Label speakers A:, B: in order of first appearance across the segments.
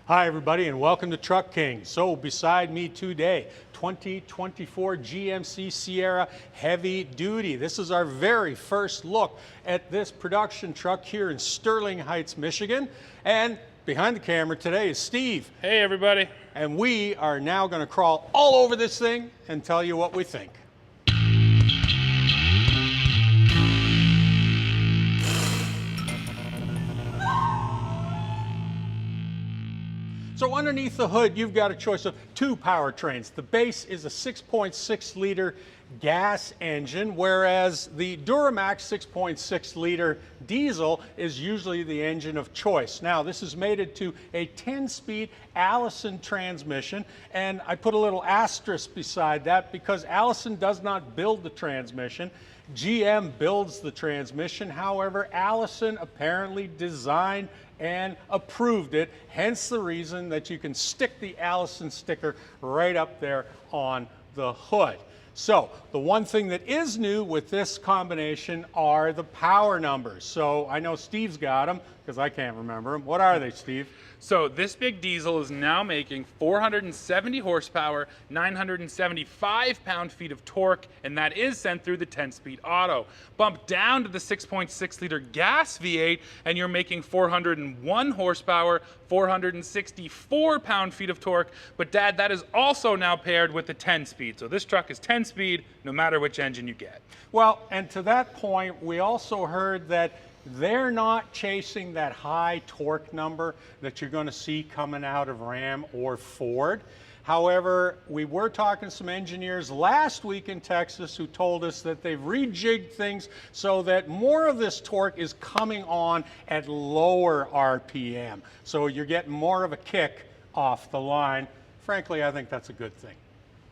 A: Hi everybody and welcome to Truck King. So beside me today, 2024 GMC Sierra Heavy Duty. This is our very first look at this production truck here in Sterling Heights, Michigan. And behind the camera today is Steve.
B: Hey everybody.
A: And we are now going to crawl all over this thing and tell you what we think. So underneath the hood, you've got a choice of two powertrains. The base is a 6.6 liter gas engine, whereas the Duramax 6.6 liter diesel is usually the engine of choice. Now, this is mated to a 10-speed Allison transmission, and I put a little asterisk beside that because Allison does not build the transmission. GM builds the transmission. However, Allison apparently designed and approved it, hence the reason that you can stick the Allison sticker right up there on the hood. So the one thing that is new with this combination are the power numbers. So I know Steve's got them because I can't remember them. What are they, Steve?
B: So this big diesel is now making 470 horsepower, 975 pound-feet of torque, and that is sent through the 10-speed auto. Bump down to the 6.6 liter gas V8, and you're making 401 horsepower, 464 pound-feet of torque. But Dad, that is also now paired with the 10-speed. So this truck is 10-speed, no matter which engine you get.
A: Well, and to that point, we also heard that they're not chasing that high torque number that you're going to see coming out of Ram or Ford. However, we were talking to some engineers last week in Texas who told us that they've rejigged things so that more of this torque is coming on at lower RPM. So you're getting more of a kick off the line. Frankly, I think that's a good thing.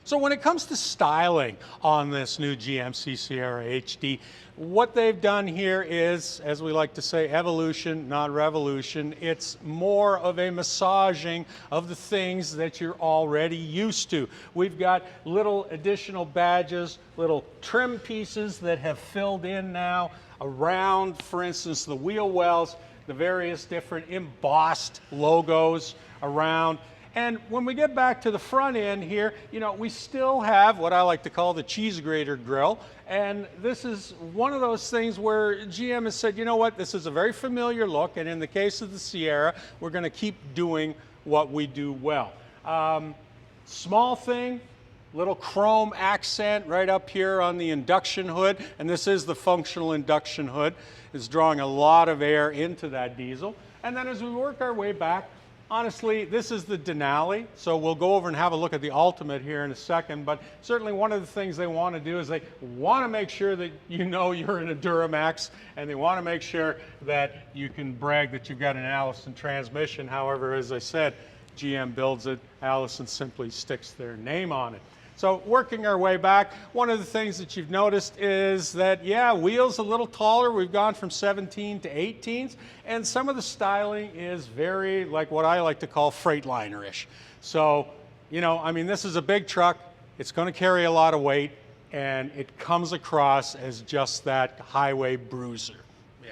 A: So when it comes to styling on this new GMC Sierra HD, what they've done here is, as we like to say, evolution, not revolution. It's more of a massaging of the things that you're already used to. We've got little additional badges, little trim pieces that have filled in now around, for instance, the wheel wells, the various different embossed logos around. And when we get back to the front end here, you know, we still have what I like to call the cheese grater grill. And this is one of those things where GM has said, you know what, this is a very familiar look. And in the case of the Sierra, we're going to keep doing what we do well. Small thing, little chrome accent right up here on the induction hood. And this is the functional induction hood. It's drawing a lot of air into that diesel. And then as we work our way back, honestly, this is the Denali, so we'll go over and have a look at the Ultimate here in a second, but certainly one of the things they want to do is they want to make sure that you know you're in a Duramax, and they want to make sure that you can brag that you've got an Allison transmission. However, as I said, GM builds it, Allison simply sticks their name on it. So working our way back, one of the things that you've noticed is that, yeah, wheels a little taller. We've gone from 17 to 18s, and some of the styling is very, like what I like to call Freightliner-ish. So, you know, I mean, this is a big truck. It's going to carry a lot of weight, and it comes across as just that highway bruiser.
B: Yeah.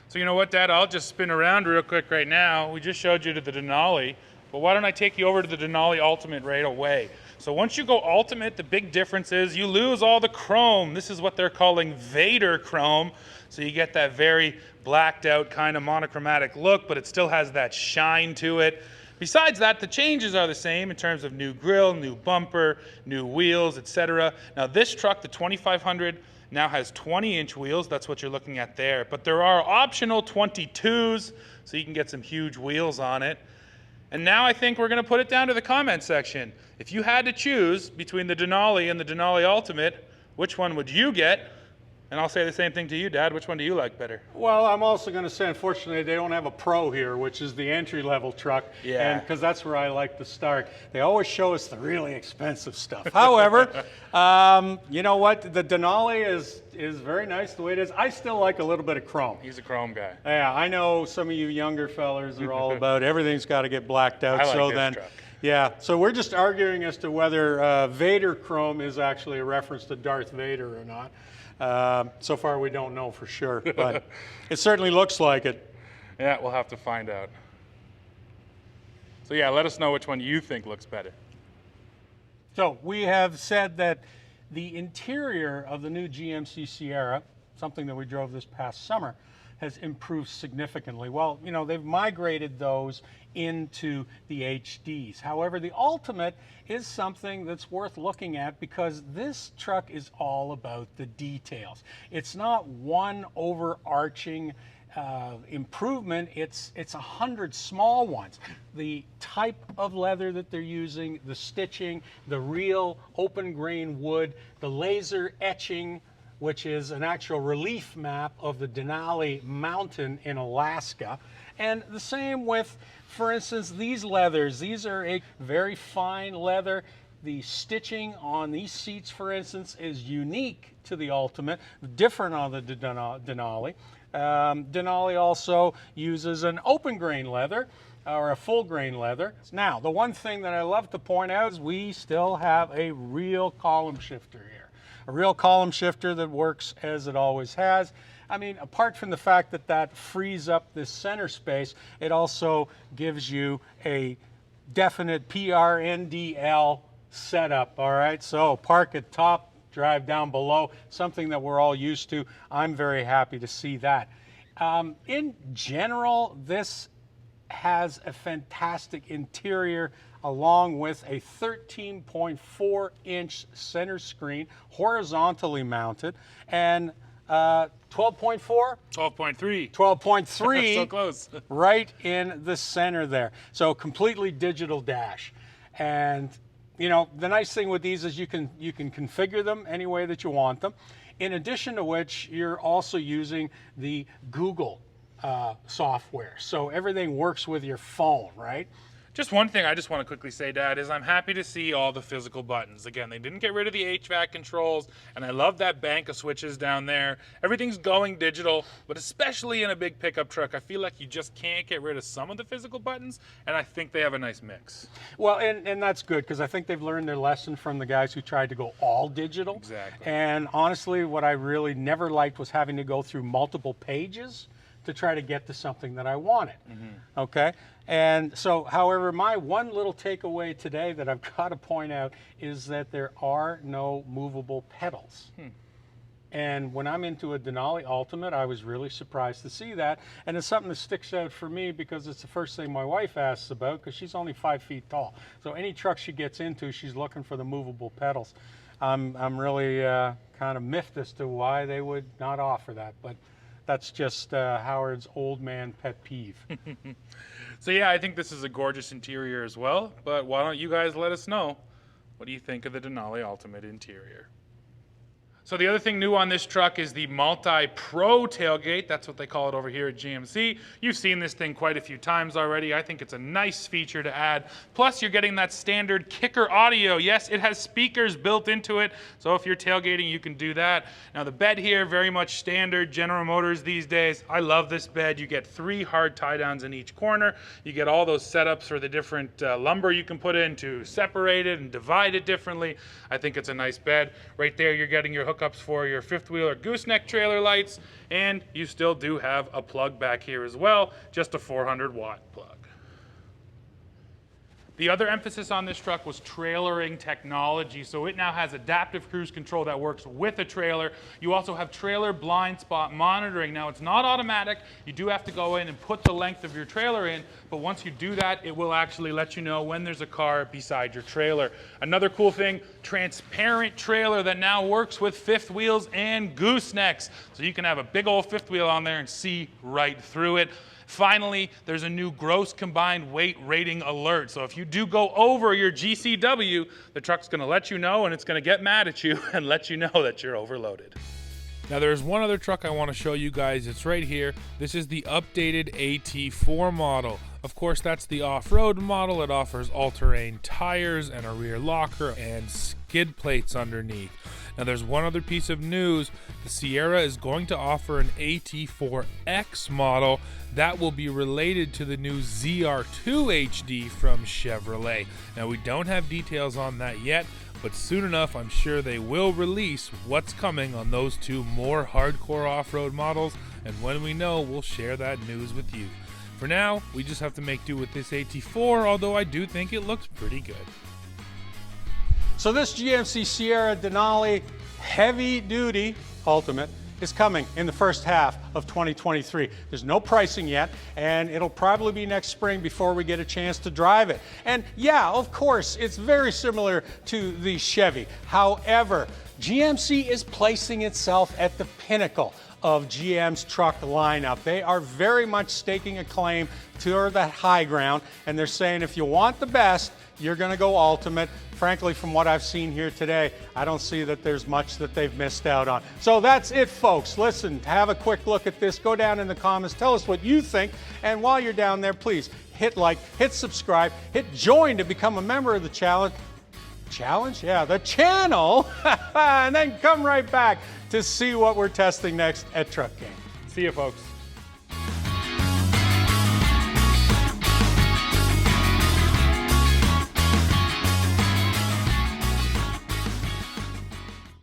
B: So you know what, Dad? I'll just spin around real quick right now. We just showed you to the Denali, but why don't I take you over to the Denali Ultimate right away? So once you go Ultimate, the big difference is you lose all the chrome. This is what they're calling Vader chrome. So you get that very blacked out kind of monochromatic look, but it still has that shine to it. Besides that, the changes are the same in terms of new grille, new bumper, new wheels, etc. Now this truck, the 2500, now has 20-inch wheels. That's what you're looking at there. But there are optional 22s, so you can get some huge wheels on it. And now I think we're going to put it down to the comment section. If you had to choose between the Denali and the Denali Ultimate, which one would you get? And I'll say the same thing to you, Dad. Which one do you like better?
A: Well, I'm also going to say, unfortunately, they don't have a Pro here, which is the entry-level truck.
B: Yeah.
A: And because that's where I like to start. They always show us the really expensive stuff. However, you know what? The Denali is very nice the way it is. I still like a little bit of chrome.
B: He's a chrome guy.
A: Yeah, I know some of you younger fellers are all about everything's got to get blacked out.
B: I like
A: so
B: this
A: then,
B: truck.
A: yeah. So we're just arguing as to whether Vader chrome is actually a reference to Darth Vader or not. So far we don't know for sure, but it certainly looks like it.
B: Yeah, we'll have to find out. So yeah, let us know which one you think looks better.
A: So we have said that the interior of the new GMC Sierra, something that we drove this past summer, has improved significantly. Well, you know, they've migrated those into the HDs. However, the Ultimate is something that's worth looking at because this truck is all about the details. It's not one overarching improvement, it's 100 small ones. The type of leather that they're using, the stitching, the real open grain wood, the laser etching, which is an actual relief map of the Denali mountain in Alaska. And the same with, for instance, these leathers. These are a very fine leather. The stitching on these seats, for instance, is unique to the Ultimate, different on the Denali. Denali also uses an open grain leather or a full grain leather. Now, the one thing that I love to point out is we still have a real column shifter here. A real column shifter that works as it always has. I mean, apart from the fact that that frees up this center space, it also gives you a definite PRNDL setup, all right? So park at top, drive down below, something that we're all used to. I'm very happy to see that. In general, this has a fantastic interior along with a 13.4-inch center screen, horizontally mounted, and 12.4?
B: 12.3.
A: 12.3.
B: So close.
A: Right in the center there. So completely digital dash. And you know, the nice thing with these is you can configure them any way that you want them. In addition to which, you're also using the Google software. So everything works with your phone, right?
B: Just one thing I just want to quickly say, Dad, is I'm happy to see all the physical buttons. Again, they didn't get rid of the HVAC controls, and I love that bank of switches down there. Everything's going digital, but especially in a big pickup truck, I feel like you just can't get rid of some of the physical buttons, and I think they have a nice mix.
A: Well, and that's good, because I think they've learned their lesson from the guys who tried to go all digital.
B: Exactly.
A: And honestly, what I really never liked was having to go through multiple pages to try to get to something that I wanted. Okay? And so, however, my one little takeaway today that I've got to point out is that there are no movable pedals. And when I'm into a Denali Ultimate, I was really surprised to see that. And it's something that sticks out for me because it's the first thing my wife asks about, because she's only 5 feet tall. So any truck she gets into, she's looking for the movable pedals. I'm really kind of miffed as to why they would not offer that. But that's just Howard's old man pet peeve.
B: So yeah, I think this is a gorgeous interior as well, but why don't you guys let us know, what do you think of the Denali Ultimate interior? So the other thing new on this truck is the Multi-Pro tailgate. That's what they call it over here at GMC. You've seen this thing quite a few times already. I think it's a nice feature to add. Plus, you're getting that standard kicker audio. Yes, it has speakers built into it, so if you're tailgating, you can do that. Now, the bed here, very much standard General Motors these days. I love this bed. You get 3 hard tie-downs in each corner. You get all those setups for the different lumber you can put in to separate it and divide it differently. I think it's a nice bed. Right there, you're getting your hookups for your fifth wheel or gooseneck trailer lights, and you still do have a plug back here as well, just a 400-watt plug. The other emphasis on this truck was trailering technology, so it now has adaptive cruise control that works with a trailer. You also have trailer blind spot monitoring. Now, it's not automatic. You do have to go in and put the length of your trailer in, but once you do that, it will actually let you know when there's a car beside your trailer. Another cool thing, transparent trailer that now works with fifth wheels and goosenecks, so you can have a big old fifth wheel on there and see right through it. Finally, there's a new gross combined weight rating alert. So if you do go over your GCW, the truck's going to let you know, and it's going to get mad at you and let you know that you're overloaded. Now there's one other truck I want to show you guys. It's right here. This is the updated AT4 model. Of course, that's the off-road model. It offers all-terrain tires and a rear locker and skid plates underneath. Now there's one other piece of news. The Sierra is going to offer an AT4X model that will be related to the new ZR2 HD from Chevrolet. Now we don't have details on that yet, but soon enough I'm sure they will release what's coming on those 2 more hardcore off-road models, and when we know, we'll share that news with you. For now, we just have to make do with this AT4, although I do think it looks pretty good.
A: So this GMC Sierra Denali heavy duty Ultimate is coming in the first half of 2023. There's no pricing yet, and it'll probably be next spring before we get a chance to drive it. And yeah, of course, it's very similar to the Chevy. However, GMC is placing itself at the pinnacle of GM's truck lineup. They are very much staking a claim to that high ground, and they're saying if you want the best, you're going to go Ultimate. Frankly, from what I've seen here today, I don't see that there's much that they've missed out on. So that's it, folks. Listen, have a quick look at this. Go down in the comments, tell us what you think, and while you're down there, please hit like, hit subscribe, hit join to become a member of the challenge. Yeah, the channel, and then come right back to see what we're testing next at Truck Game.
B: See you, folks.